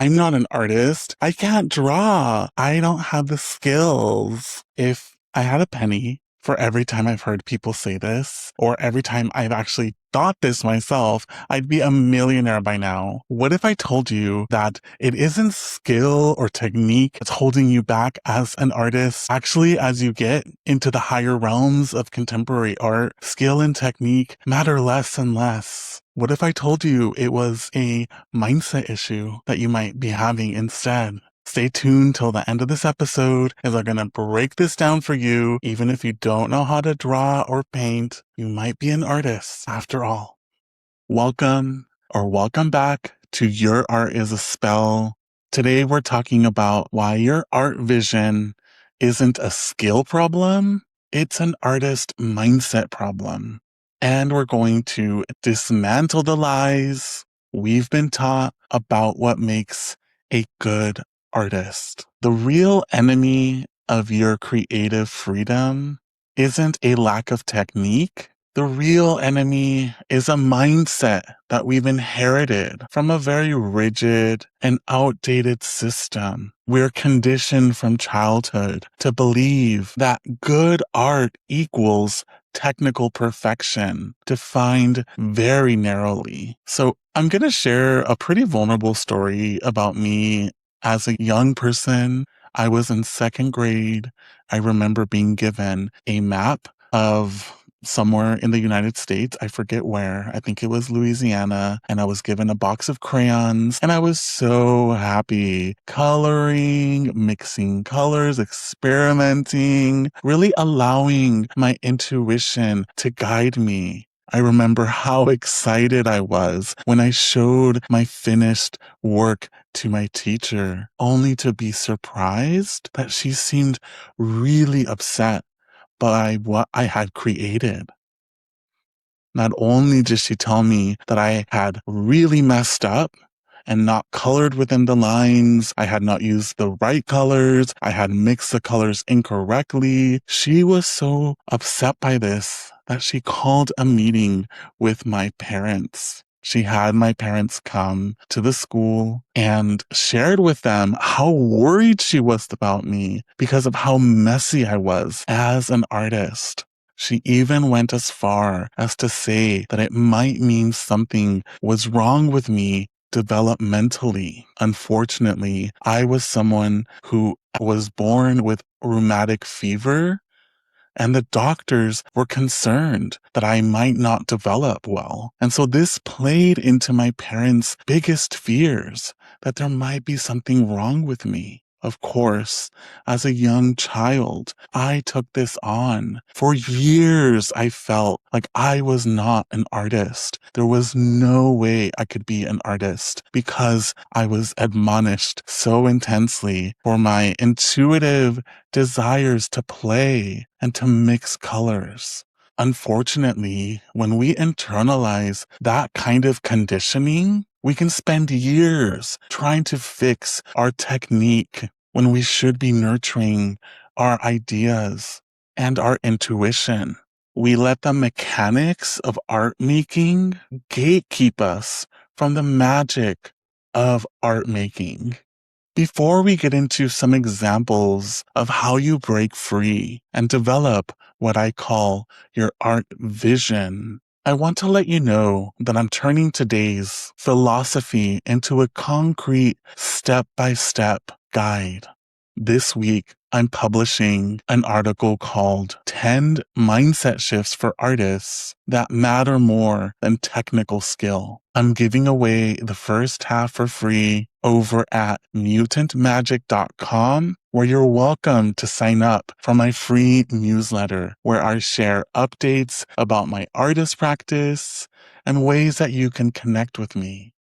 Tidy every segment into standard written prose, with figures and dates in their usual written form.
I'm not an artist. I can't draw. I don't have the skills. If I had a penny for every time I've heard people say this, or every time I've actually thought this myself, I'd be a millionaire by now. What if I told you that it isn't skill or technique that's holding you back as an artist? Actually, as you get into the higher realms of contemporary art, skill and technique matter less and less. What if I told you it was a mindset issue that you might be having instead? Stay tuned till the end of this episode as I'm going to break this down for you. Even if you don't know how to draw or paint, you might be an artist after all. Welcome back to Your Art is a Spell. Today we're talking about why your art vision isn't a skill problem, it's an artist mindset problem. And we're going to dismantle the lies we've been taught about what makes a good artist. The real enemy of your creative freedom isn't a lack of technique. The real enemy is a mindset that we've inherited from a very rigid and outdated system. We're conditioned from childhood to believe that good art equals technical perfection, defined very narrowly. So I'm going to share a pretty vulnerable story about me as a young person. I was in second grade. I remember being given a map of somewhere in the United States. I forget where. I think it was Louisiana. And I was given a box of crayons. And I was so happy coloring, mixing colors, experimenting, really allowing my intuition to guide me. I remember how excited I was when I showed my finished work to my teacher, only to be surprised that she seemed really upset by what I had created. Not only did she tell me that I had really messed up and not colored within the lines, I had not used the right colors, I had mixed the colors incorrectly. She was so upset by this that she called a meeting with my parents. She had my parents come to the school and shared with them how worried she was about me because of how messy I was as an artist. She even went as far as to say that it might mean something was wrong with me developmentally. Unfortunately, I was someone who was born with rheumatic fever, and the doctors were concerned that I might not develop well. And so this played into my parents' biggest fears, that there might be something wrong with me. Of course, as a young child, I took this on. For years, I felt like I was not an artist. There was no way I could be an artist because I was admonished so intensely for my intuitive desires to play and to mix colors. Unfortunately, when we internalize that kind of conditioning, we can spend years trying to fix our technique when we should be nurturing our ideas and our intuition. We let the mechanics of art making gatekeep us from the magic of art making. Before we get into some examples of how you break free and develop what I call your art vision, I want to let you know that I'm turning today's philosophy into a concrete step-by-step guide. This week, I'm publishing an article called 10 Mindset Shifts for Artists That Matter More Than Technical Skill. I'm giving away the first half for free over at mutantmagic.com, where you're welcome to sign up for my free newsletter, where I share updates about my artist practice and ways that you can connect with me.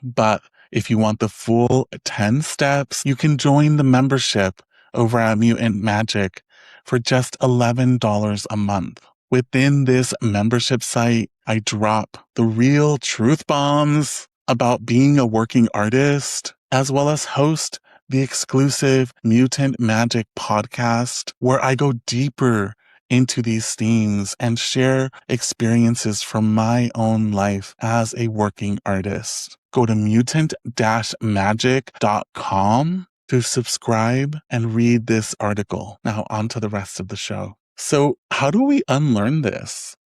But if you want the full 10 steps, you can join the membership over at Mutant Magic for just $11 a month. Within this membership site, I drop the real truth bombs about being a working artist, as well as host the exclusive Mutant Magic podcast, where I go deeper into these themes and share experiences from my own life as a working artist. Go to mutant-magic.com to subscribe and read this article. Now on to the rest of the show. So how do we unlearn this?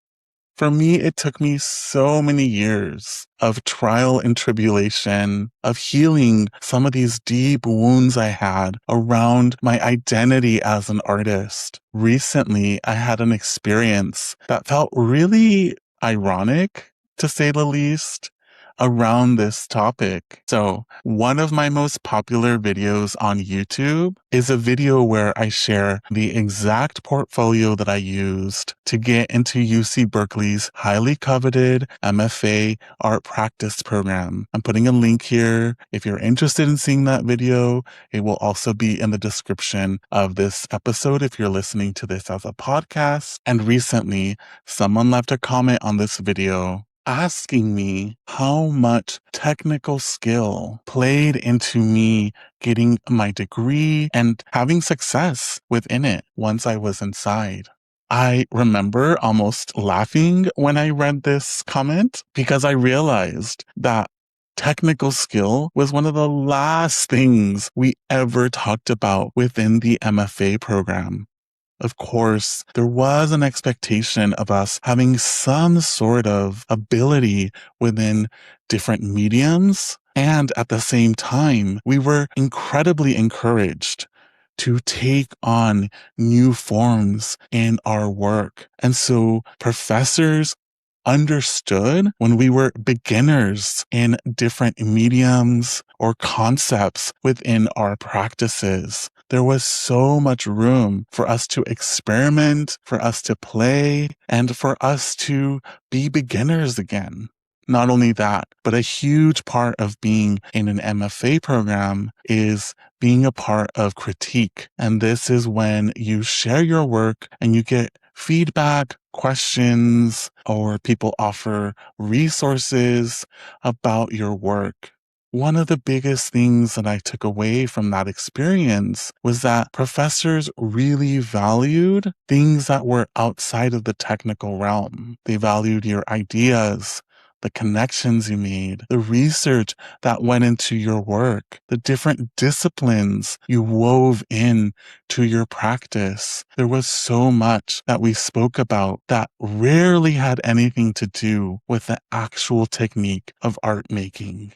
For me, it took me so many years of trial and tribulation, of healing some of these deep wounds I had around my identity as an artist. Recently, I had an experience that felt really ironic, to say the least, around this topic. So one of my most popular videos on YouTube is a video where I share the exact portfolio that I used to get into UC Berkeley's highly coveted MFA art practice program. I'm putting a link here. If you're interested in seeing that video, it will also be in the description of this episode if you're listening to this as a podcast. And recently, someone left a comment on this video asking me how much technical skill played into me getting my degree and having success within it once I was inside. I remember almost laughing when I read this comment because I realized that technical skill was one of the last things we ever talked about within the MFA program. Of course, there was an expectation of us having some sort of ability within different mediums. And at the same time, we were incredibly encouraged to take on new forms in our work. And so professors understood when we were beginners in different mediums or concepts within our practices. There was so much room for us to experiment, for us to play, and for us to be beginners again. Not only that, but a huge part of being in an MFA program is being a part of critique. And this is when you share your work and you get feedback, questions, or people offer resources about your work. One of the biggest things that I took away from that experience was that professors really valued things that were outside of the technical realm. They valued your ideas, the connections you made, the research that went into your work, the different disciplines you wove in to your practice. There was so much that we spoke about that rarely had anything to do with the actual technique of art making.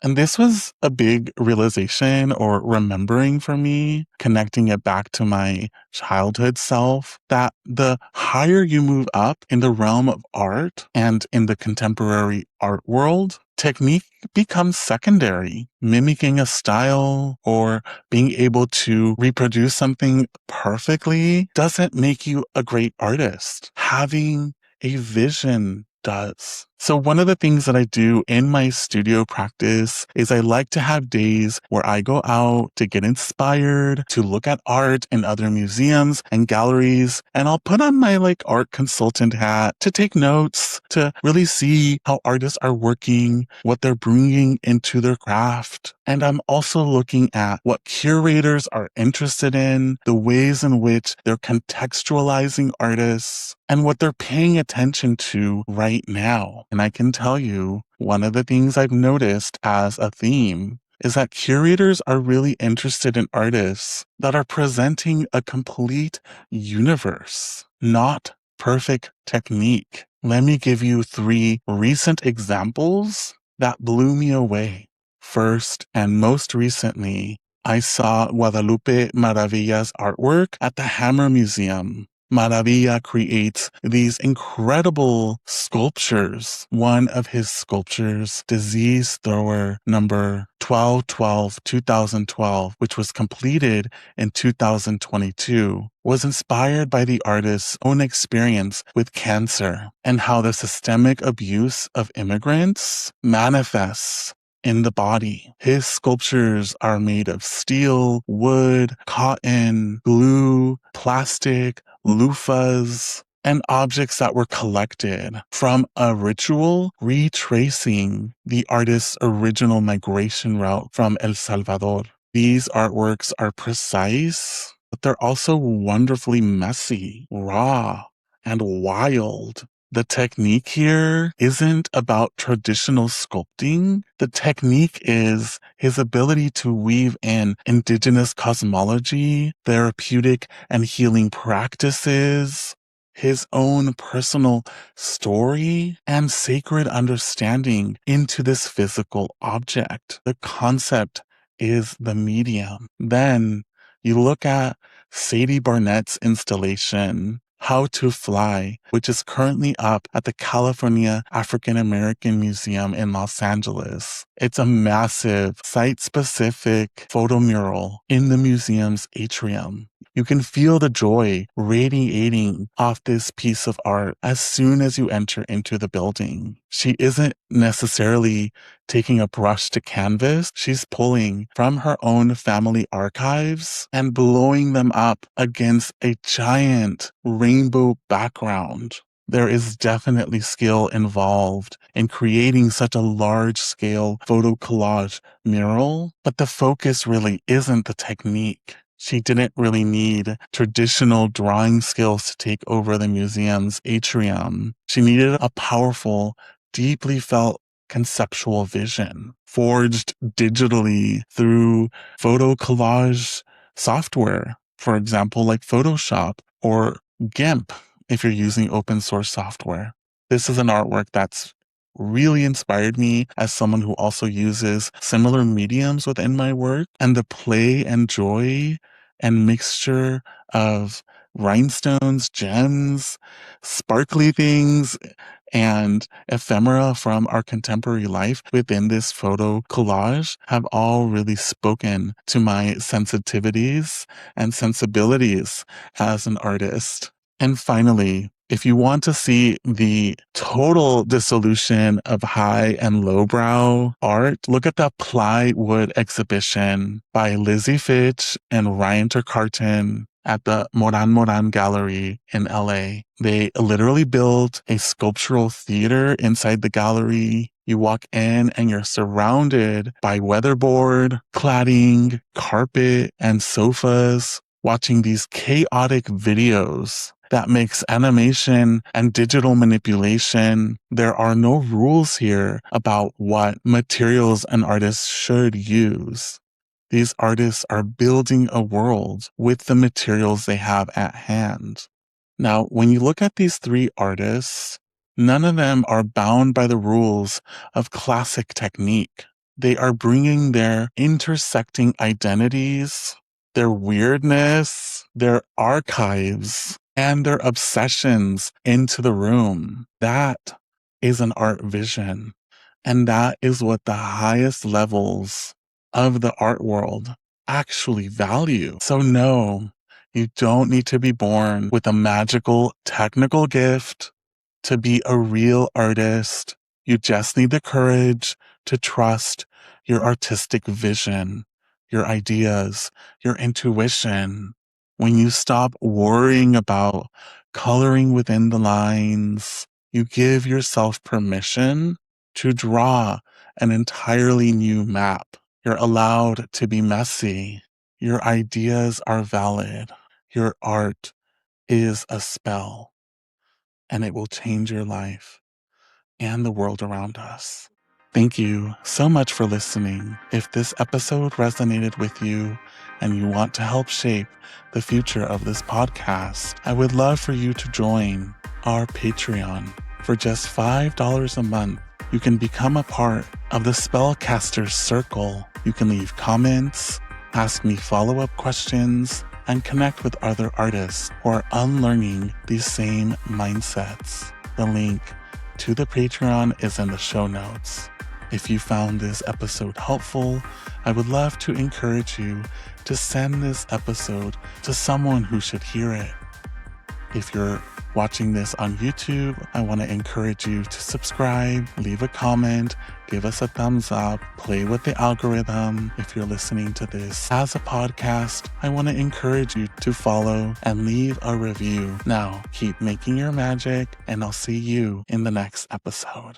And this was a big realization or remembering for me, connecting it back to my childhood self, that the higher you move up in the realm of art and in the contemporary art world, technique becomes secondary. Mimicking a style or being able to reproduce something perfectly doesn't make you a great artist. Having a vision does. So one of the things that I do in my studio practice is I like to have days where I go out to get inspired, to look at art in other museums and galleries, and I'll put on my art consultant hat to take notes, to really see how artists are working, what they're bringing into their craft. And I'm also looking at what curators are interested in, the ways in which they're contextualizing artists, and what they're paying attention to right now. And I can tell you, one of the things I've noticed as a theme is that curators are really interested in artists that are presenting a complete universe, not perfect technique. Let me give you 3 recent examples that blew me away. First, and most recently, I saw Guadalupe Maravilla's artwork at the Hammer Museum. Maravilla creates these incredible sculptures. One of his sculptures, Disease Thrower number 1212, 2012, which was completed in 2022, was inspired by the artist's own experience with cancer and how the systemic abuse of immigrants manifests in the body. His sculptures are made of steel, wood, cotton, glue, plastic, loofahs, and objects that were collected from a ritual retracing the artist's original migration route from El Salvador. These artworks are precise, but they're also wonderfully messy, raw, and wild. The technique here isn't about traditional sculpting. The technique is his ability to weave in indigenous cosmology, therapeutic and healing practices, his own personal story, and sacred understanding into this physical object. The concept is the medium. Then you look at Sadie Barnette's installation, How to Fly, which is currently up at the California African American Museum in Los Angeles. It's a massive site-specific photo mural in the museum's atrium. You can feel the joy radiating off this piece of art as soon as you enter into the building. She isn't necessarily taking a brush to canvas. She's pulling from her own family archives and blowing them up against a giant rainbow background. There is definitely skill involved in creating such a large-scale photo collage mural, but the focus really isn't the technique. She didn't really need traditional drawing skills to take over the museum's atrium. She needed a powerful, deeply felt conceptual vision, forged digitally through photo collage software, for example, like Photoshop or GIMP, if you're using open source software. This is an artwork that's really inspired me as someone who also uses similar mediums within my work, and the play and joy and mixture of rhinestones, gems, sparkly things, and ephemera from our contemporary life within this photo collage have all really spoken to my sensitivities and sensibilities as an artist. And finally, if you want to see the total dissolution of high and lowbrow art, look at the plywood exhibition by Lizzie Fitch and Ryan Trecartin at the Morán Gallery in LA. They literally built a sculptural theater inside the gallery. You walk in and you're surrounded by weatherboard, cladding, carpet, and sofas, watching these chaotic videos that makes animation and digital manipulation. There are no rules here about what materials an artist should use. These artists are building a world with the materials they have at hand. Now, when you look at these three artists, none of them are bound by the rules of classic technique. They are bringing their intersecting identities, their weirdness, their archives, and their obsessions into the room. That is an art vision. And that is what the highest levels of the art world actually value. So no, you don't need to be born with a magical technical gift to be a real artist. You just need the courage to trust your artistic vision, your ideas, your intuition. When you stop worrying about coloring within the lines, you give yourself permission to draw an entirely new map. You're allowed to be messy. Your ideas are valid. Your art is a spell, and it will change your life and the world around us. Thank you so much for listening. If this episode resonated with you and you want to help shape the future of this podcast, I would love for you to join our Patreon. For just $5 a month, you can become a part of the Spellcasters Circle. You can leave comments, ask me follow-up questions, and connect with other artists who are unlearning these same mindsets. The link to the Patreon is in the show notes. If you found this episode helpful, I would love to encourage you to send this episode to someone who should hear it. If you're watching this on YouTube, I want to encourage you to subscribe, leave a comment, give us a thumbs up, play with the algorithm. If you're listening to this as a podcast, I want to encourage you to follow and leave a review. Now, keep making your magic, and I'll see you in the next episode.